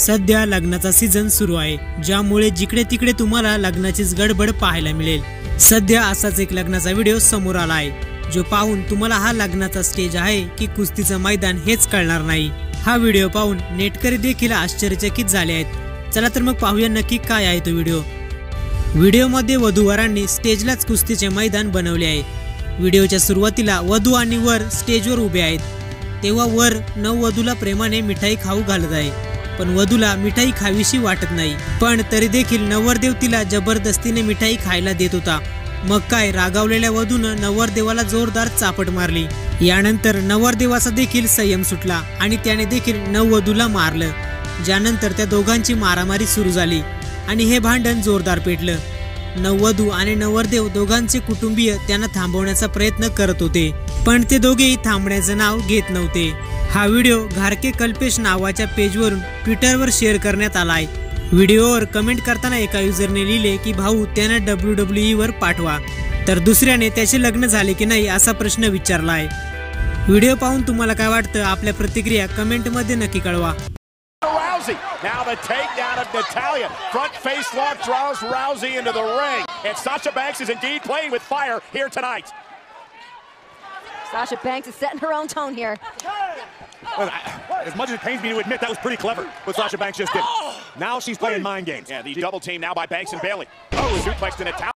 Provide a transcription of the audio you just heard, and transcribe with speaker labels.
Speaker 1: सध्या लग्नाचा सीझन सुरू आहे, ज्यामुळे जिकडे तिकडे तुम्हाला लग्नाचीच गडबड पाहायला मिळेल। सध्या असाच एक लग्नाचा व्हिडिओ समोर आला आहे, जो पाहून तुम्हाला हा लग्नाचा स्टेज आहे की कुस्तीचं मैदान हेच कळणार नाही। हा व्हिडिओ पाहून नेटकरी देखील आश्चर्यचकित झाले आहेत। चला तर मग पाहूया नक्की काय आहे तो व्हिडिओ। व्हिडिओमध्ये वधूवरांनी स्टेजलाच कुस्तीचे मैदान बनवले आहे। व्हिडिओच्या सुरुवातीला वधू आणि वर स्टेजवर उभे आहेत, तेव्हा वर नववधूला प्रेमाने मिठाई खाऊ घालत आहे, पण वधूला मिठाई खावीशी वाटत नाही, पण तरी देखील नवरदेव तिला जबरदस्तीने मिठाई खायला देत होता। मग काय, रागावलेल्या वधूनं नवरदेवाला जोरदार चापट मारली। यानंतर नवरदेवाचा देखील संयम सुटला आणि त्याने देखील नववधूला मारलं, ज्यानंतर त्या दोघांची मारामारी सुरू झाली आणि हे भांडण जोरदार पेटलं। नववधू आणि नवरदेव दोघांचे कुटुंबीय त्यांना थांबवण्याचा प्रयत्न करत होते, पण ते दोघेही थांबण्याचं नाव घेत नव्हते। हा व्हिडिओ घारके कल्पेश नावाच्या पेजवरून ट्विटरवर शेअर करण्यात आला आहे। व्हिडिओवर कमेंट करताना एका युजरने लिहिले की भाऊ त्यांना WWE वर पाठवा, तर दुसऱ्याने त्याचे लग्न झाले की नाही असा प्रश्न विचारला आहे। व्हिडिओ पाहून तुम्हाला काय वाटतं, आपल्या प्रतिक्रिया कमेंटमध्ये नक्की कळवा।
Speaker 2: Now the takedown of Natalya. Front face lock draws Rousey into the ring. And Sasha Banks is indeed playing with fire here tonight.
Speaker 3: Sasha Banks is setting her own tone here.
Speaker 2: Well, as much as it pains me to admit, that was pretty clever what Sasha Banks just did. Now she's playing mind games. Yeah, the double team now by Banks and Bailey. Oh, suplex to Natalya.